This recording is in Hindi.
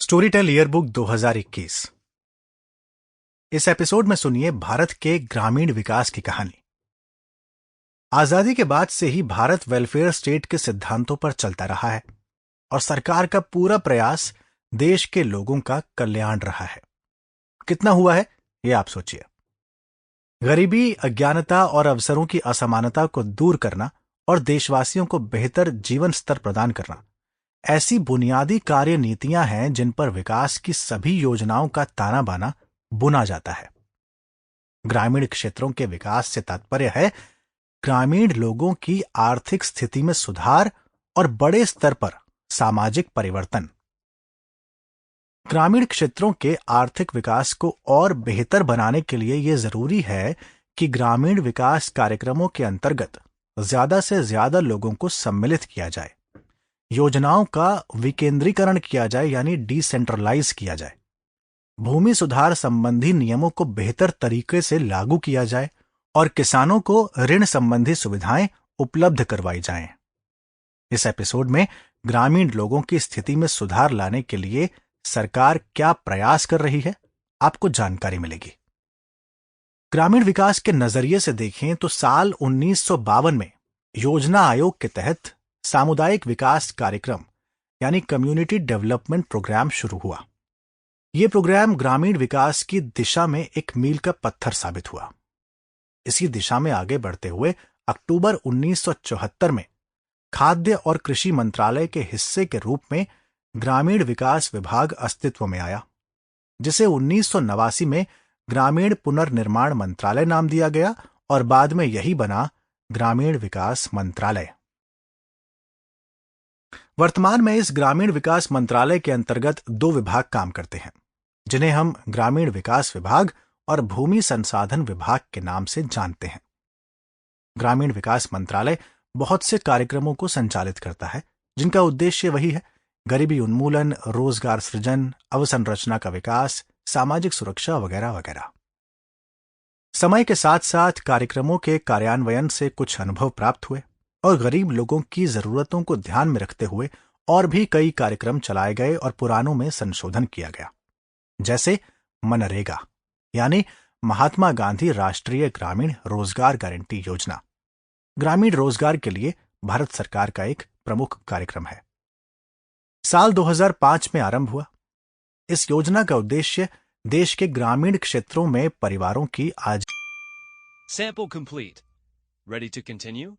Storytel yearbook 2021। इस एपिसोड में सुनिए भारत के ग्रामीण विकास की कहानी। आजादी के बाद से ही भारत वेलफेयर स्टेट के सिद्धांतों पर चलता रहा है और सरकार का पूरा प्रयास देश के लोगों का कल्याण रहा है। कितना हुआ है ये आप सोचिए। गरीबी, अज्ञानता और अवसरों की असमानता को दूर करना और देशवासियों को बेहतर जीवन स्तर प्रदान करना ऐसी बुनियादी कार्य नीतियां हैं जिन पर विकास की सभी योजनाओं का ताना बाना बुना जाता है। ग्रामीण क्षेत्रों के विकास से तात्पर्य है ग्रामीण लोगों की आर्थिक स्थिति में सुधार और बड़े स्तर पर सामाजिक परिवर्तन। ग्रामीण क्षेत्रों के आर्थिक विकास को और बेहतर बनाने के लिए यह जरूरी है कि ग्रामीण विकास कार्यक्रमों के अंतर्गत ज्यादा से ज्यादा लोगों को सम्मिलित किया जाए, योजनाओं का विकेंद्रीकरण किया जाए यानी डिसेंट्रलाइज किया जाए, भूमि सुधार संबंधी नियमों को बेहतर तरीके से लागू किया जाए और किसानों को ऋण संबंधी सुविधाएं उपलब्ध करवाई जाएं। इस एपिसोड में ग्रामीण लोगों की स्थिति में सुधार लाने के लिए सरकार क्या प्रयास कर रही है, आपको जानकारी मिलेगी। ग्रामीण विकास के नजरिए से देखें तो साल 1952 में योजना आयोग के तहत सामुदायिक विकास कार्यक्रम यानी कम्युनिटी डेवलपमेंट प्रोग्राम शुरू हुआ। यह प्रोग्राम ग्रामीण विकास की दिशा में एक मील का पत्थर साबित हुआ। इसी दिशा में आगे बढ़ते हुए अक्टूबर 1974 में खाद्य और कृषि मंत्रालय के हिस्से के रूप में ग्रामीण विकास विभाग अस्तित्व में आया, जिसे 1989 में ग्रामीण पुनर्निर्माण मंत्रालय नाम दिया गया और बाद में यही बना ग्रामीण विकास मंत्रालय। वर्तमान में इस ग्रामीण विकास मंत्रालय के अंतर्गत दो विभाग काम करते हैं, जिन्हें हम ग्रामीण विकास विभाग और भूमि संसाधन विभाग के नाम से जानते हैं। ग्रामीण विकास मंत्रालय बहुत से कार्यक्रमों को संचालित करता है जिनका उद्देश्य वही है, गरीबी उन्मूलन, रोजगार सृजन, अवसंरचना का विकास, सामाजिक सुरक्षा वगैरह वगैरह। समय के साथ साथ कार्यक्रमों के कार्यान्वयन से कुछ अनुभव प्राप्त हुए और गरीब लोगों की जरूरतों को ध्यान में रखते हुए और भी कई कार्यक्रम चलाए गए और पुरानों में संशोधन किया गया, जैसे मनरेगा यानी महात्मा गांधी राष्ट्रीय ग्रामीण रोजगार गारंटी योजना, ग्रामीण रोजगार के लिए भारत सरकार का एक प्रमुख कार्यक्रम है। साल 2005 में आरंभ हुआ। इस योजना का उद्देश्य देश के ग्रामीण क्षेत्रों में परिवारों की Sample complete. Ready to continue?